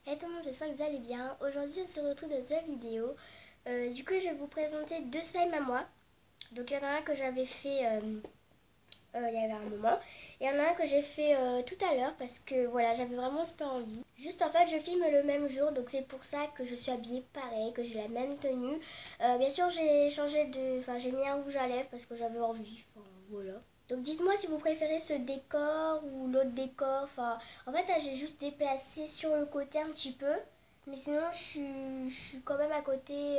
Hey tout le monde, j'espère que vous allez bien. Aujourd'hui, on se retrouve dans une nouvelle vidéo. Du coup, je vais vous présenter deux slimes à moi. Donc, il y en a un que j'avais fait il y avait un moment. Et il y en a un que j'ai fait tout à l'heure parce que voilà, j'avais vraiment super envie. Juste en fait, je filme le même jour, donc c'est pour ça que je suis habillée pareil, que j'ai la même tenue. Bien sûr, j'ai changé de... Enfin, j'ai mis un rouge à lèvres parce que j'avais envie. Enfin, voilà. Donc dites-moi si vous préférez ce décor ou l'autre décor. Enfin, en fait, là, j'ai juste déplacé sur le côté un petit peu. Mais sinon, je suis quand même à côté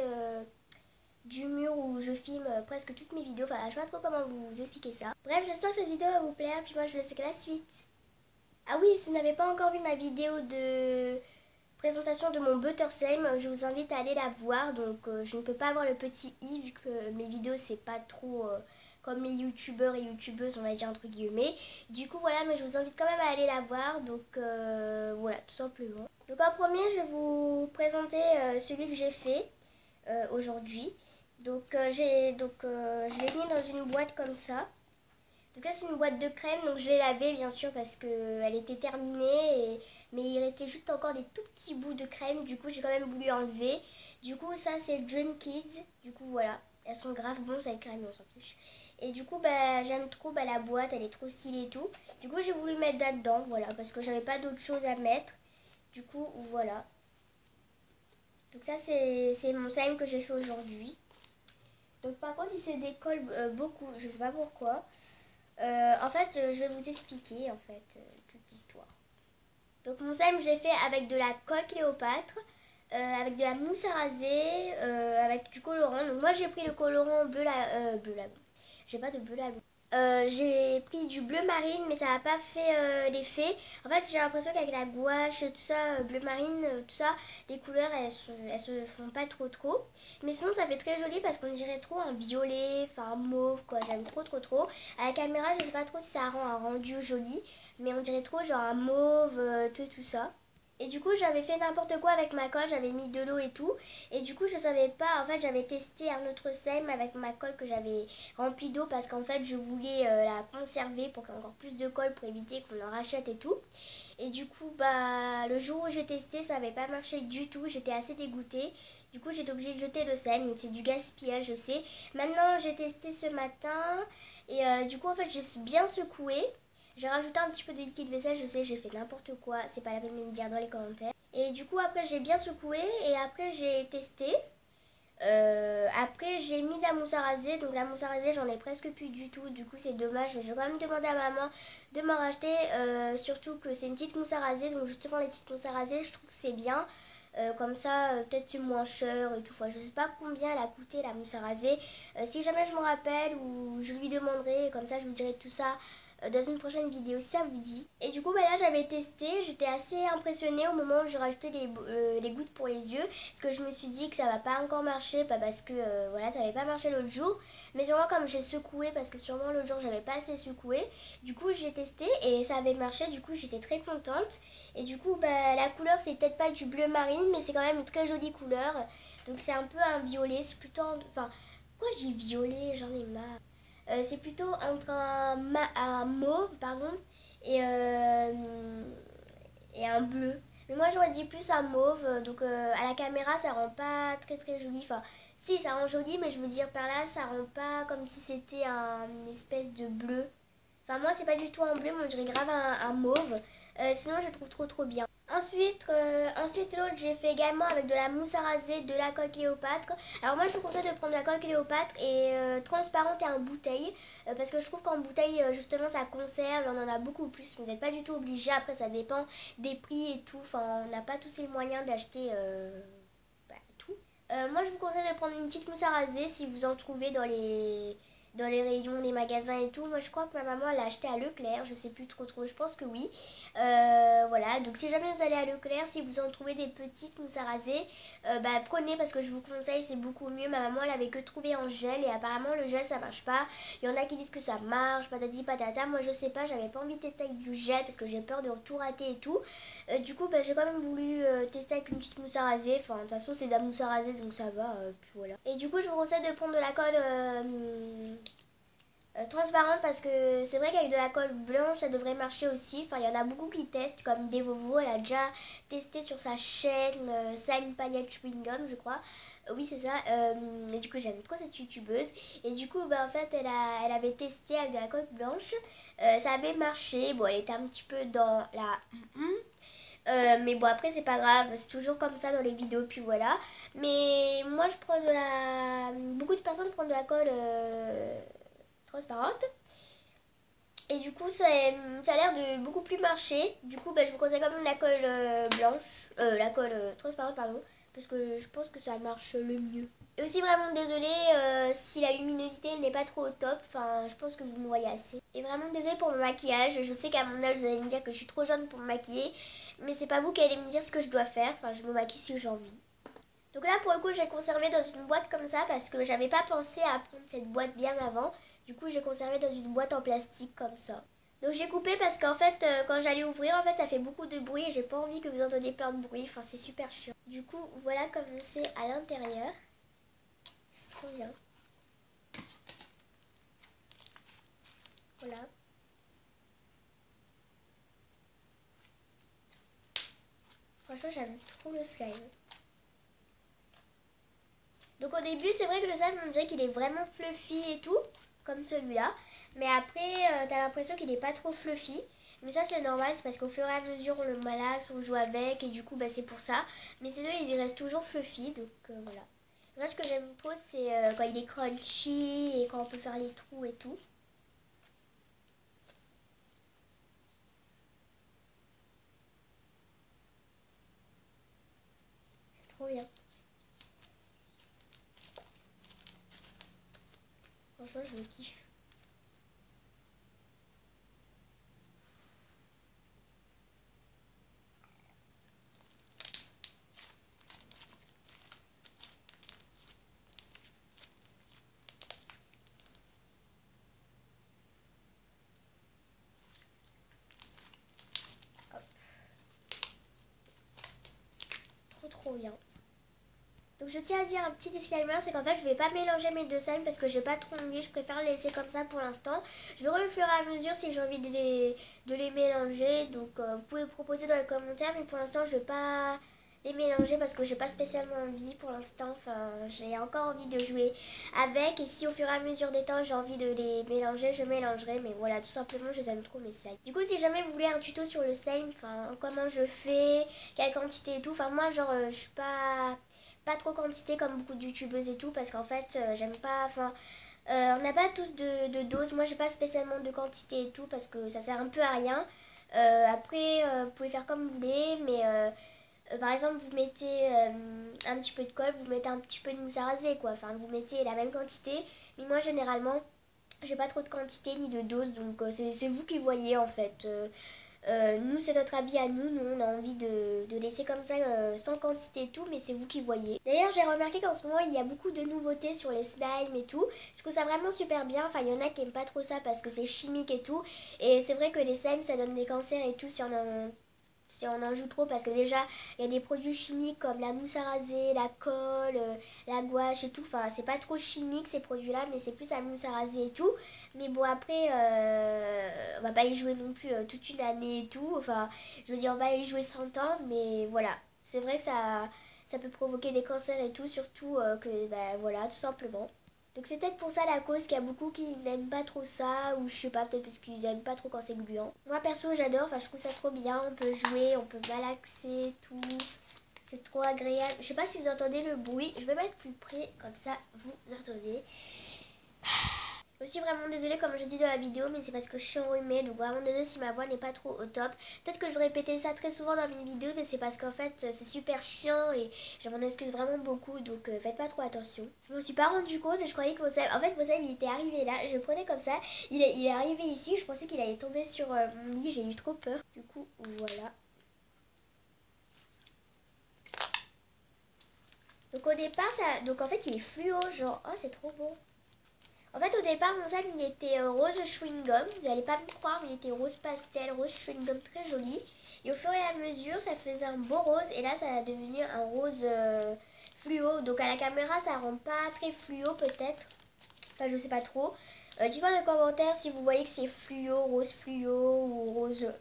du mur où je filme presque toutes mes vidéos. Enfin, je sais pas trop comment vous expliquer ça. Bref, j'espère que cette vidéo va vous plaire. Puis moi, je vous laisse avec la suite. Ah oui, si vous n'avez pas encore vu ma vidéo de présentation de mon butter slime, je vous invite à aller la voir. Donc, je ne peux pas avoir le petit i vu que mes vidéos, c'est pas trop comme les youtubeurs et youtubeuses, on va dire entre guillemets. Du coup, voilà, mais je vous invite quand même à aller la voir. Donc, voilà, tout simplement. Donc, en premier, je vais vous présenter celui que j'ai fait aujourd'hui. Donc, je l'ai mis dans une boîte comme ça. En tout cas, c'est une boîte de crème, donc je l'ai lavée bien sûr parce qu'elle était terminée, mais il restait juste encore des tout petits bouts de crème, du coup j'ai quand même voulu enlever. Du coup, ça c'est Dream Kids, du coup voilà, elles sont grave bonnes cette crème, on s'en fiche. Et du coup, bah, j'aime trop la boîte, elle est trop stylée et tout. Du coup, j'ai voulu mettre là-dedans, voilà, parce que j'avais pas d'autre chose à mettre. Du coup, voilà. Donc ça, c'est mon slime que j'ai fait aujourd'hui. Donc par contre, il se décolle beaucoup, je sais pas pourquoi. En fait, je vais vous expliquer en fait toute l'histoire. Donc mon slime, je l'ai fait avec de la colle Cléopâtre, avec de la mousse à raser, avec du colorant. Donc moi, j'ai pris le colorant bleu lagon. J'ai pas de bleu lagon. J'ai pris du bleu marine, mais ça n'a pas fait l'effet. En fait, j'ai l'impression qu'avec la gouache, tout ça, bleu marine, tout ça, les couleurs, elles se font pas trop. Mais sinon, ça fait très joli parce qu'on dirait trop un violet, enfin un mauve, quoi. J'aime trop. À la caméra, je sais pas trop si ça rend un rendu joli, mais on dirait trop genre un mauve, tout ça. Et du coup, j'avais fait n'importe quoi avec ma colle, j'avais mis de l'eau et tout. Et du coup, je savais pas, en fait, j'avais testé un autre slime avec ma colle que j'avais remplie d'eau parce qu'en fait, je voulais la conserver pour qu'il y ait encore plus de colle pour éviter qu'on en rachète et tout. Et du coup, bah, le jour où j'ai testé, ça n'avait pas marché du tout. J'étais assez dégoûtée. Du coup, j'étais obligée de jeter le slime. Donc, c'est du gaspillage, je sais. Maintenant, j'ai testé ce matin. Et du coup, en fait, j'ai bien secoué. J'ai rajouté un petit peu de liquide vaisselle, je sais, j'ai fait n'importe quoi, c'est pas la peine de me dire dans les commentaires. Et du coup, après, j'ai bien secoué et après, j'ai testé. Après, j'ai mis de la mousse à raser, donc la mousse à raser, j'en ai presque plus du tout, du coup, c'est dommage, mais je vais quand même demander à maman de m'en racheter, surtout que c'est une petite mousse à raser, donc justement, les petites mousses à raser, je trouve que c'est bien. Comme ça, peut-être c'est moins cher et tout. Enfin, je sais pas combien elle a coûté la mousse à raser. Si jamais je me rappelle ou je lui demanderai, comme ça je vous dirai tout ça dans une prochaine vidéo si ça vous dit. Et du coup, bah là j'avais testé, j'étais assez impressionnée au moment où j'ai rajouté les gouttes pour les yeux. Parce que je me suis dit que ça va pas encore marcher, pas parce que voilà, ça avait pas marché l'autre jour. Mais sûrement comme j'ai secoué, parce que sûrement l'autre jour j'avais pas assez secoué. Du coup, j'ai testé et ça avait marché, du coup j'étais très contente. Et du coup, bah, la couleur, c'est peut-être pas du bleu marine, mais c'est quand même une très jolie couleur. Donc c'est un peu un violet, c'est plutôt... Enfin, pourquoi je dis violet? J'en ai marre. C'est plutôt entre un mauve, pardon, et, euh, et un bleu. Mais moi, j'aurais dit plus un mauve, donc à la caméra, ça rend pas très joli. Enfin, si, ça rend joli, mais je veux dire par là, ça rend pas comme si c'était une espèce de bleu. Enfin, moi, c'est pas du tout un bleu, mais on dirait grave un mauve. Sinon, je trouve trop bien. Ensuite l'autre, j'ai fait également avec de la mousse à raser, de la colle Cléopâtre. Alors, moi, je vous conseille de prendre de la colle Cléopâtre et transparente et en bouteille. Parce que je trouve qu'en bouteille, justement, ça conserve. On en a beaucoup plus. Vous n'êtes pas du tout obligé. Après, ça dépend des prix et tout. Enfin, on n'a pas tous les moyens d'acheter tout. Moi, je vous conseille de prendre une petite mousse à raser si vous en trouvez dans les rayons des magasins et tout. Moi, je crois que ma maman l'a acheté à Leclerc, je sais plus trop, je pense que oui. Voilà, donc si jamais vous allez à Leclerc, si vous en trouvez des petites mousses à raser, bah prenez parce que je vous conseille, c'est beaucoup mieux. Ma maman, elle avait que trouvé en gel et apparemment le gel ça marche pas. Il y en a qui disent que ça marche, patati patata. Moi, je sais pas, j'avais pas envie de tester avec du gel parce que j'ai peur de tout rater et tout. Du coup, bah, j'ai quand même voulu tester avec une petite mousse à raser. Enfin, de toute façon, c'est de la mousse à raser, donc ça va. Puis voilà. Et du coup, je vous conseille de prendre de la colle transparente parce que c'est vrai qu'avec de la colle blanche ça devrait marcher aussi. Enfin, il y en a beaucoup qui testent, comme Devovo, elle a déjà testé sur sa chaîne Slime Paillette Chewing Gum, je crois. Oui, c'est ça. Et du coup, j'aime trop cette youtubeuse. Et du coup, bah, en fait, elle avait testé avec de la colle blanche. Ça avait marché. Bon, elle était un petit peu dans la... mais bon, après, c'est pas grave. C'est toujours comme ça dans les vidéos, puis voilà. Mais moi, je prends de la... Beaucoup de personnes prennent de la colle transparente. Et du coup, ça a l'air de beaucoup plus marcher. Du coup, bah, je vous conseille quand même la colle blanche. La colle transparente, pardon. Parce que je pense que ça marche le mieux. Et aussi vraiment désolée si la luminosité n'est pas trop au top. Enfin, je pense que vous me voyez assez. Et vraiment désolée pour mon maquillage. Je sais qu'à mon âge, vous allez me dire que je suis trop jeune pour me maquiller. Mais c'est pas vous qui allez me dire ce que je dois faire. Enfin, je me maquille si j'ai envie. Donc là, pour le coup, j'ai conservé dans une boîte comme ça parce que j'avais pas pensé à prendre cette boîte bien avant. Du coup, j'ai conservé dans une boîte en plastique comme ça. Donc j'ai coupé parce qu'en fait, quand j'allais ouvrir, en fait, ça fait beaucoup de bruit et j'ai pas envie que vous entendiez plein de bruit. Enfin, c'est super chiant. Du coup, voilà comment c'est à l'intérieur. C'est trop bien. Voilà. Franchement, j'aime trop le slime. Donc au début, c'est vrai que le slime, on dirait qu'il est vraiment fluffy et tout, comme celui-là. Mais après, t'as l'impression qu'il est pas trop fluffy. Mais ça, c'est normal, c'est parce qu'au fur et à mesure, on le malaxe, on joue avec, et du coup, bah, c'est pour ça. Mais sinon, il reste toujours fluffy, donc voilà. Moi, ce que j'aime trop, c'est quand il est crunchy et quand on peut faire les trous et tout. C'est trop bien. Franchement, je me kiffe. Hop. Trop bien. Donc je tiens à dire un petit disclaimer, c'est qu'en fait je vais pas mélanger mes deux slimes parce que j'ai pas trop envie, je préfère les laisser comme ça pour l'instant. Je verrai au fur et à mesure si j'ai envie de les mélanger, donc vous pouvez proposer dans les commentaires, mais pour l'instant je vais pas les mélanger parce que j'ai pas spécialement envie pour l'instant, enfin j'ai encore envie de jouer avec, et si au fur et à mesure des temps j'ai envie de les mélanger, je mélangerai, mais voilà, tout simplement je les aime trop mes slimes. Du coup, si jamais vous voulez un tuto sur le slime, enfin comment je fais, quelle quantité et tout, enfin moi genre je suis pas trop quantité comme beaucoup de youtubeuses et tout, parce qu'en fait j'aime pas, enfin on n'a pas tous de doses, moi j'ai pas spécialement de quantité et tout parce que ça sert un peu à rien. Après vous pouvez faire comme vous voulez, mais par exemple vous mettez un petit peu de colle, vous mettez un petit peu de mousse à raser quoi, enfin vous mettez la même quantité, mais moi généralement j'ai pas trop de quantité ni de dose, donc c'est vous qui voyez en fait. Nous, c'est notre avis à nous. Nous, on a envie de laisser comme ça, sans quantité et tout, mais c'est vous qui voyez. D'ailleurs, j'ai remarqué qu'en ce moment, il y a beaucoup de nouveautés sur les slimes et tout. Je trouve ça vraiment super bien. Enfin, il y en a qui aiment pas trop ça parce que c'est chimique et tout. Et c'est vrai que les slimes, ça donne des cancers et tout si on en joue trop, parce que déjà il y a des produits chimiques comme la mousse à raser, la colle, la gouache et tout, enfin c'est pas trop chimique ces produits là, mais c'est plus la mousse à raser et tout. Mais bon, après on va pas y jouer non plus toute une année et tout, enfin je veux dire on va y jouer 100 ans, mais voilà, c'est vrai que ça peut provoquer des cancers et tout, surtout que bah voilà, tout simplement. Donc c'est peut-être pour ça la cause qu'il y a beaucoup qui n'aiment pas trop ça, ou je sais pas, peut-être parce qu'ils n'aiment pas trop quand c'est gluant. Moi perso j'adore, enfin je trouve ça trop bien, on peut jouer, on peut malaxer, tout. C'est trop agréable. Je sais pas si vous entendez le bruit, je vais mettre plus près, comme ça vous entendez. Aussi vraiment désolée comme je dis dans la vidéo, mais c'est parce que je suis enrhumée, donc vraiment désolée si ma voix n'est pas trop au top. Peut-être que je vais répéter ça très souvent dans mes vidéos, mais c'est parce qu'en fait c'est super chiant et je m'en excuse vraiment beaucoup, donc faites pas trop attention. Je me suis pas rendu compte et je croyais que mon slime, en fait mon slime il était arrivé là, je le prenais comme ça, il est arrivé ici, je pensais qu'il allait tomber sur mon lit, j'ai eu trop peur. Du coup voilà. Donc au départ ça, donc en fait il est fluo, genre oh c'est trop beau. En fait, au départ, mon slime, il était rose chewing-gum. Vous n'allez pas me croire, mais il était rose pastel, rose chewing-gum très joli. Et au fur et à mesure, ça faisait un beau rose. Et là, ça a devenu un rose fluo. Donc à la caméra, ça rend pas très fluo peut-être. Enfin, je sais pas trop. Dites-moi dans les commentaires si vous voyez que c'est fluo ou rose,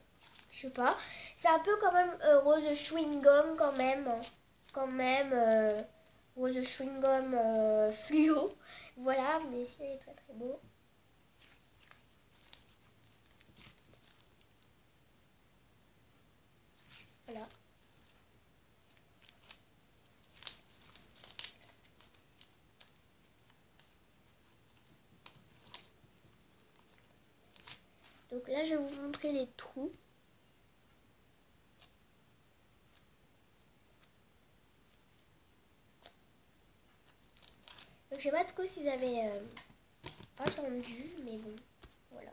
je sais pas. C'est un peu quand même rose chewing-gum quand même. Quand même, rose chewing-gum fluo. Voilà, mais c'est très très beau. Voilà. Donc là, je vais vous montrer les trous. Donc je sais pas trop si vous avez entendu, mais bon, voilà.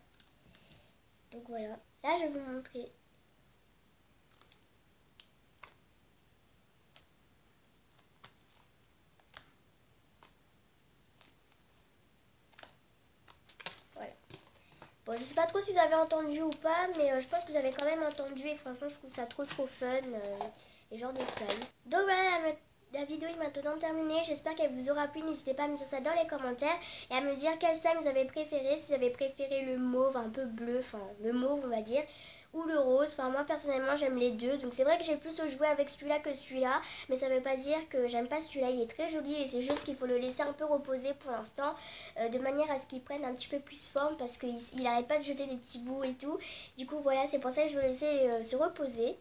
Donc voilà. Là, je vais vous montrer. Voilà. Bon, je sais pas trop si vous avez entendu ou pas, mais je pense que vous avez quand même entendu et franchement, je trouve ça trop fun, les genres de seuil. Donc voilà, la vidéo est maintenant terminée. J'espère qu'elle vous aura plu. N'hésitez pas à me dire ça dans les commentaires et à me dire quel slime vous avez préféré. Si vous avez préféré le mauve un peu bleu, enfin le mauve on va dire, ou le rose. Enfin moi personnellement j'aime les deux. Donc c'est vrai que j'ai plus joué avec celui-là que celui-là. Mais ça veut pas dire que j'aime pas celui-là. Il est très joli et c'est juste qu'il faut le laisser un peu reposer pour l'instant. De manière à ce qu'il prenne un petit peu plus forme parce qu'il arrête pas de jeter des petits bouts et tout. Du coup voilà, c'est pour ça que je vais le laisser se reposer.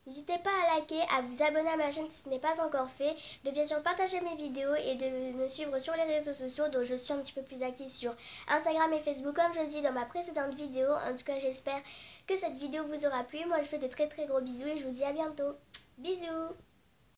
N'hésitez pas à liker, à vous abonner à ma chaîne si ce n'est pas encore fait, de bien sûr partager mes vidéos et de me suivre sur les réseaux sociaux dont je suis un petit peu plus active sur Instagram et Facebook comme je le dis dans ma précédente vidéo. En tout cas j'espère que cette vidéo vous aura plu. Moi je vous fais de très gros bisous et je vous dis à bientôt. Bisous.